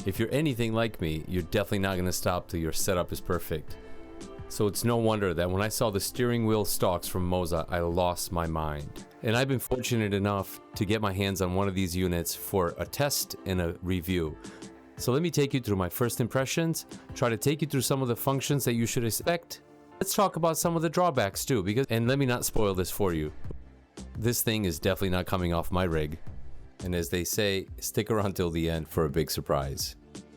If you're anything like me, you're definitely not going to stop till your setup is perfect. So it's no wonder that when I saw the steering wheel stalks from Moza, I lost my mind. And I've been fortunate enough to get my hands on one of these units for a test and a review. So let me take you through my first impressions, try to take you through some of the functions that you should expect. Let's talk about some of the drawbacks too, and let me not spoil this for you. This thing is definitely not coming off my rig. And as they say, stick around till the end for a big surprise.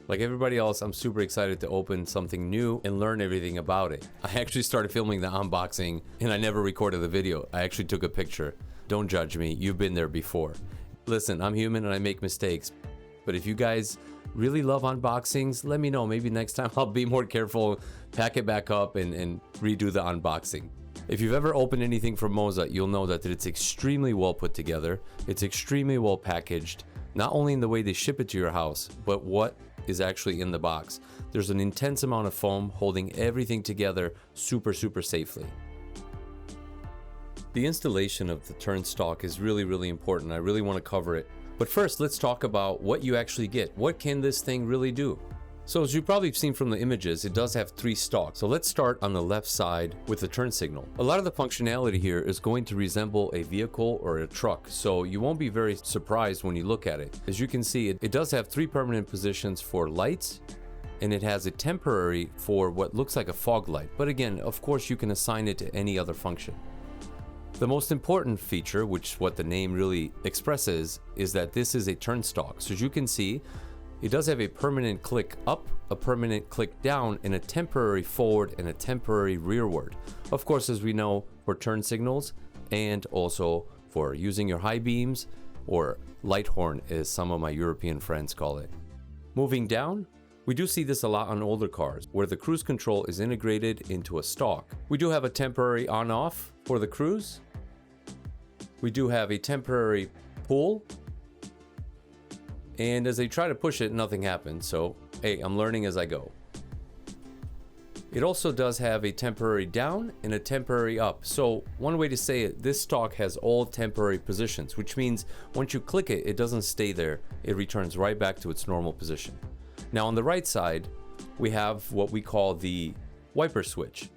Like everybody else, I'm super excited to open something new and learn everything about it. I actually started filming the unboxing and I never recorded the video. I actually took a picture. Don't judge me, you've been there before. Listen, I'm human and I make mistakes. But if you guys really love unboxings, let me know. Maybe next time I'll be more careful, pack it back up and redo the unboxing. If you've ever opened anything from Moza, you'll know that it's extremely well put together. It's extremely well packaged, not only in the way they ship it to your house, but what is actually in the box. There's an intense amount of foam holding everything together super safely. The installation of the turn stalk is really important. I really want to cover it. But first, let's talk about what you actually get. What can this thing really do? So as you've probably seen from the images, it does have 3 stalks. So let's start on the left side with the turn signal. A lot of the functionality here is going to resemble a vehicle or a truck, so you won't be very surprised when you look at it. As you can see, it does have 3 permanent positions for lights, and it has a temporary for what looks like a fog light. But again, of course, you can assign it to any other function. The most important feature, which is what the name really expresses, is that this is a turn stalk. So as you can see, it does have a permanent click up, a permanent click down, and a temporary forward and a temporary rearward. Of course, as we know, for turn signals and also for using your high beams, or light horn as some of my European friends call it. Moving down, we do see this a lot on older cars where the cruise control is integrated into a stalk. We do have a temporary on-off for the cruise. We do have a temporary pull. And as they try to push it, nothing happens. So, hey, I'm learning as I go. It also does have a temporary down and a temporary up. So one way to say it, this stalk has all temporary positions, which means once you click it, it doesn't stay there. It returns right back to its normal position. Now on the right side, we have what we call the wiper switch.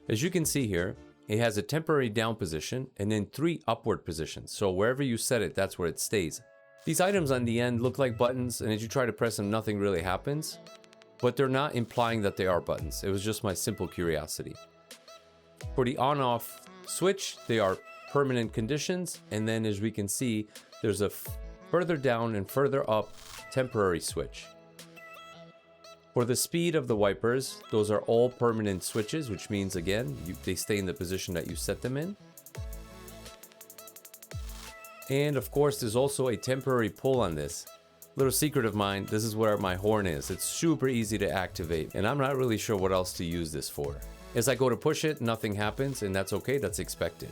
As you can see here, it has a temporary down position and then 3 upward positions. So wherever you set it, that's where it stays. These items on the end look like buttons, and as you try to press them, nothing really happens. But they're not implying that they are buttons. It was just my simple curiosity. For the on-off switch, they are permanent conditions, and then as we can see, there's a further down and further up temporary switch. For the speed of the wipers, those are all permanent switches, which means again, they stay in the position that you set them in. And of course, there's also a temporary pull on this. Little secret of mine, this is where my horn is. It's super easy to activate, and I'm not really sure what else to use this for. As I go to push it, nothing happens, and that's okay, that's expected.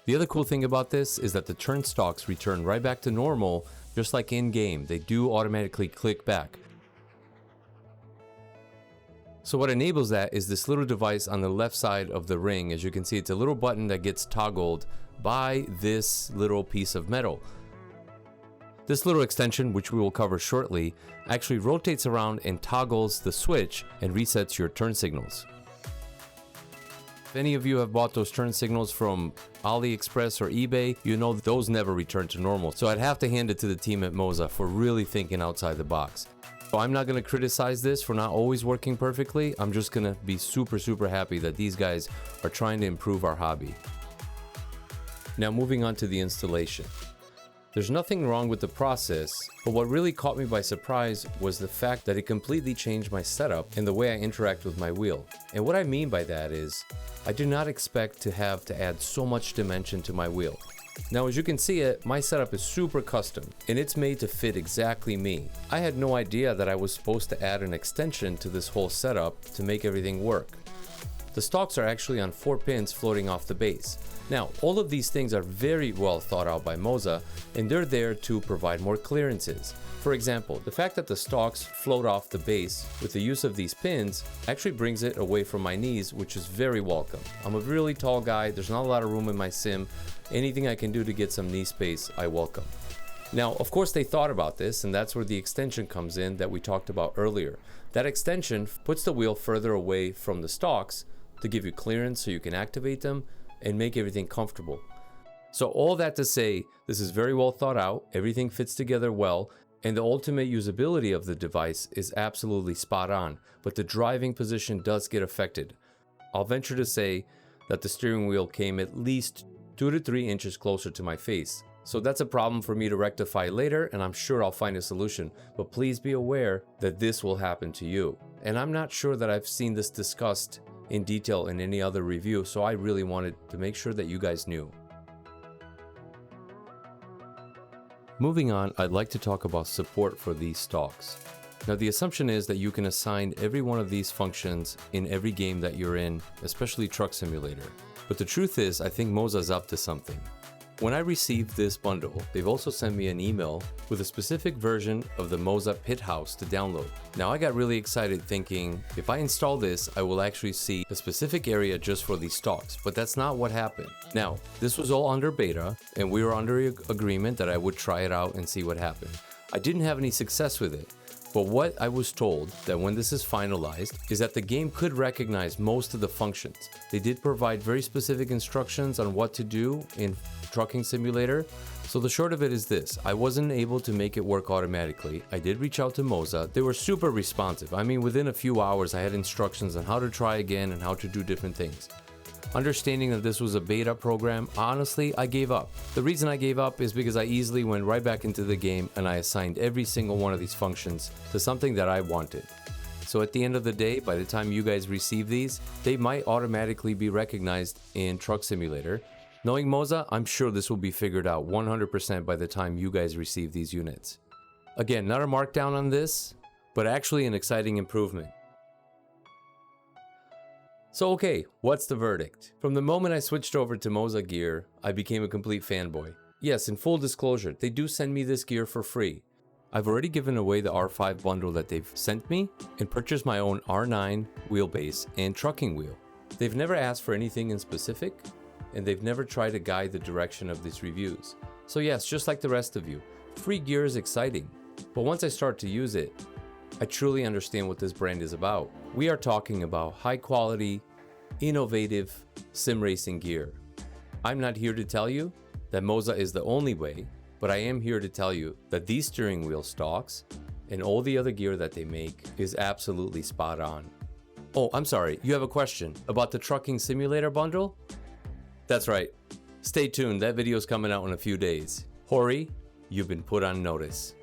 The other cool thing about this is that the turn stalks return right back to normal, just like in game. They do automatically click back. So what enables that is this little device on the left side of the ring. As you can see, it's a little button that gets toggled by this little piece of metal. This little extension, which we will cover shortly, actually rotates around and toggles the switch and resets your turn signals. If any of you have bought those turn signals from AliExpress or eBay, you know those never return to normal. So I'd have to hand it to the team at Moza for really thinking outside the box. So I'm not going to criticize this for not always working perfectly. I'm just going to be super happy that these guys are trying to improve our hobby. Now moving on to the installation. There's nothing wrong with the process, but what really caught me by surprise was the fact that it completely changed my setup and the way I interact with my wheel. And what I mean by that is, I did not expect to have to add so much dimension to my wheel. Now as you can see it, my setup is super custom and it's made to fit exactly me. I had no idea that I was supposed to add an extension to this whole setup to make everything work. The stalks are actually on 4 pins floating off the base. Now, all of these things are very well thought out by Moza, and they're there to provide more clearances. For example, the fact that the stalks float off the base with the use of these pins actually brings it away from my knees, which is very welcome. I'm a really tall guy, there's not a lot of room in my sim. Anything I can do to get some knee space, I welcome. Now, of course, they thought about this, and that's where the extension comes in that we talked about earlier. That extension puts the wheel further away from the stalks to give you clearance so you can activate them and make everything comfortable. So all that to say, this is very well thought out, everything fits together well, and the ultimate usability of the device is absolutely spot on, but the driving position does get affected. I'll venture to say that the steering wheel came at least 2 to 3 inches closer to my face. So that's a problem for me to rectify later, and I'm sure I'll find a solution, but please be aware that this will happen to you. And I'm not sure that I've seen this discussed in detail in any other review, so I really wanted to make sure that you guys knew. Moving on, I'd like to talk about support for these stalks. Now, the assumption is that you can assign every one of these functions in every game that you're in, especially Truck Simulator. But the truth is, I think Moza's up to something. When I received this bundle, they've also sent me an email with a specific version of the Moza Pit House to download. Now, I got really excited thinking, if I install this, I will actually see a specific area just for these stalks, but that's not what happened. Now, this was all under beta, and we were under agreement that I would try it out and see what happened. I didn't have any success with it, but what I was told that when this is finalized is that the game could recognize most of the functions. They did provide very specific instructions on what to do in Trucking Simulator. So the short of it is this: I wasn't able to make it work automatically. I did reach out to Moza. They were super responsive. I mean, within a few hours, I had instructions on how to try again and how to do different things. Understanding that this was a beta program, honestly, I gave up. The reason I gave up is because I easily went right back into the game and I assigned every single one of these functions to something that I wanted. So at the end of the day, by the time you guys receive these, they might automatically be recognized in Truck Simulator. Knowing Moza, I'm sure this will be figured out 100% by the time you guys receive these units. Again, not a markdown on this, but actually an exciting improvement. So okay, what's the verdict? From the moment I switched over to Moza gear, I became a complete fanboy. Yes, in full disclosure, they do send me this gear for free. I've already given away the R5 bundle that they've sent me and purchased my own R9 wheelbase and trucking wheel. They've never asked for anything in specific, and they've never tried to guide the direction of these reviews. So yes, just like the rest of you, free gear is exciting, but once I start to use it, I truly understand what this brand is about. We are talking about high quality, innovative sim racing gear. I'm not here to tell you that Moza is the only way, but I am here to tell you that these steering wheel stalks and all the other gear that they make is absolutely spot on. Oh, I'm sorry, you have a question about the Trucking Simulator bundle? That's right. Stay tuned, that video is coming out in a few days. Hori, you've been put on notice.